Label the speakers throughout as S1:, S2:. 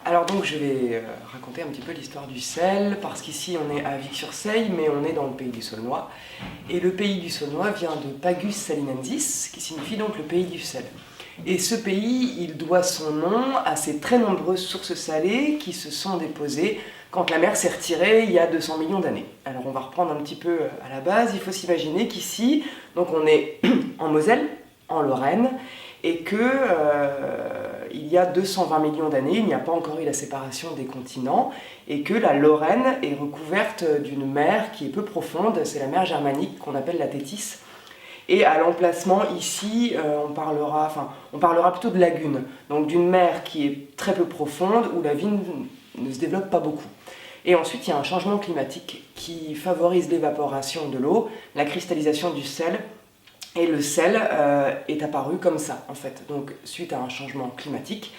S1: Alors donc je vais raconter un petit peu l'histoire du sel, parce qu'ici on est à Vic-sur-Seille, mais on est dans le pays du Saulnois. Et le pays du Saulnois vient de Pagus Salinensis, qui signifie donc le pays du sel. Et ce pays, il doit son nom à ces très nombreuses sources salées qui se sont déposées quand la mer s'est retirée il y a 200 millions d'années. Alors on va reprendre un petit peu à la base. Il faut s'imaginer qu'ici, donc on est en Moselle, en Lorraine, et que il y a 220 millions d'années, il n'y a pas encore eu la séparation des continents, et que la Lorraine est recouverte d'une mer qui est peu profonde, c'est la mer germanique qu'on appelle la Thétis. Et à l'emplacement ici, on parlera plutôt de lagune, donc d'une mer qui est très peu profonde, où la vie ne se développe pas beaucoup. Et ensuite, il y a un changement climatique qui favorise l'évaporation de l'eau, la cristallisation du sel, et le sel est apparu comme ça, en fait, donc suite à un changement climatique.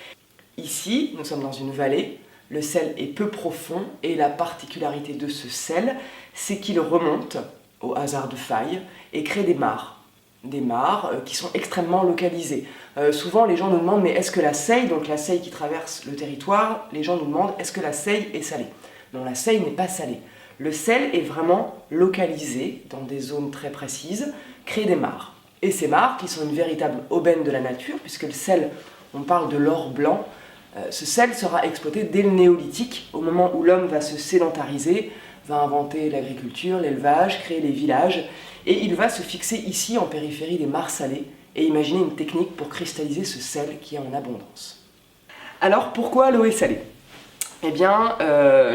S1: Ici, nous sommes dans une vallée, le sel est peu profond, et la particularité de ce sel, c'est qu'il remonte, au hasard de failles, et crée des mares. Des mares qui sont extrêmement localisées. Souvent, les gens nous demandent, mais est-ce que la Seille, donc la Seille qui traverse le territoire, les gens nous demandent, est-ce que la Seille est salée? Non, la Seille n'est pas salée. Le sel est vraiment localisé dans des zones très précises, crée des mares. Et ces mares, qui sont une véritable aubaine de la nature, puisque le sel, on parle de l'or blanc, ce sel sera exploité dès le néolithique, au moment où l'homme va se sédentariser, va inventer l'agriculture, l'élevage, créer les villages, et il va se fixer ici en périphérie des mares salées et imaginer une technique pour cristalliser ce sel qui est en abondance. Alors pourquoi l'eau est salée? Eh bien,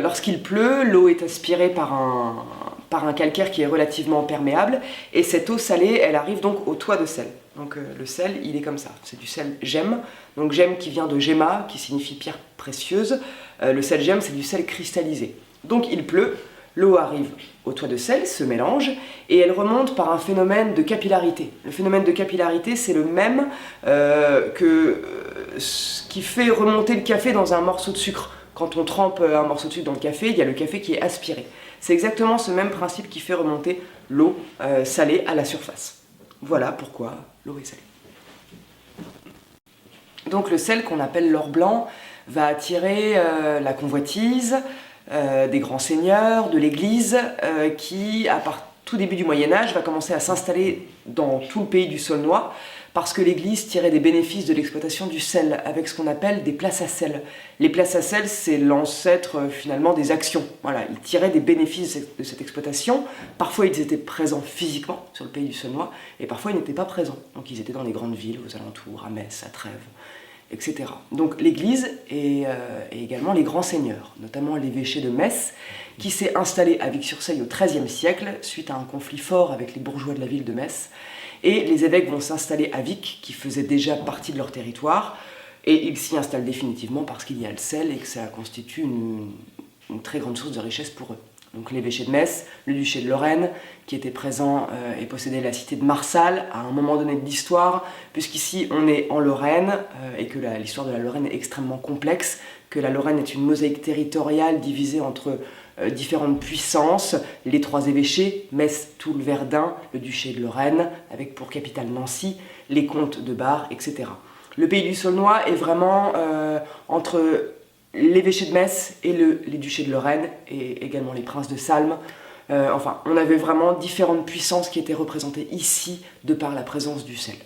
S1: lorsqu'il pleut, l'eau est aspirée par un calcaire qui est relativement perméable, et cette eau salée, elle arrive donc au toit de sel. Donc le sel, il est comme ça, c'est du sel gemme, donc gemme qui vient de gemma, qui signifie pierre précieuse. Le sel gemme, c'est du sel cristallisé. Donc il pleut, l'eau arrive au toit de sel, se mélange, et elle remonte par un phénomène de capillarité. Le phénomène de capillarité, c'est le même que ce qui fait remonter le café dans un morceau de sucre. Quand on trempe un morceau de sucre dans le café, il y a le café qui est aspiré. C'est exactement ce même principe qui fait remonter l'eau salée à la surface. Voilà pourquoi l'eau est salée. Donc le sel qu'on appelle l'or blanc va attirer la convoitise des grands seigneurs, de l'église, qui, à tout début du Moyen-Âge, va commencer à s'installer dans tout le pays du Saulnois, parce que l'église tirait des bénéfices de l'exploitation du sel, avec ce qu'on appelle des places à sel. Les places à sel, c'est l'ancêtre finalement des actions. Voilà, ils tiraient des bénéfices de cette exploitation. Parfois, ils étaient présents physiquement sur le pays du Saulnois, et parfois, ils n'étaient pas présents. Donc, ils étaient dans les grandes villes, aux alentours, à Metz, à Trèves, etc. Donc l'église et également les grands seigneurs, notamment l'évêché de Metz, qui s'est installé à Vic-sur-Seille au XIIIe siècle, suite à un conflit fort avec les bourgeois de la ville de Metz. Et les évêques vont s'installer à Vic, qui faisait déjà partie de leur territoire, et ils s'y installent définitivement parce qu'il y a le sel et que ça constitue une très grande source de richesse pour eux. Donc l'évêché de Metz, le duché de Lorraine, qui était présent et possédait la cité de Marsal à un moment donné de l'histoire, puisqu'ici on est en Lorraine, et que l'histoire de la Lorraine est extrêmement complexe, que la Lorraine est une mosaïque territoriale divisée entre différentes puissances, les trois évêchés, Metz, Toul, Verdun, le duché de Lorraine, avec pour capitale Nancy, les comtes de Bar, etc. Le pays du Saulnois est vraiment entre l'évêché de Metz et les duchés de Lorraine, et également les princes de Salm. Enfin, on avait vraiment différentes puissances qui étaient représentées ici de par la présence du sel.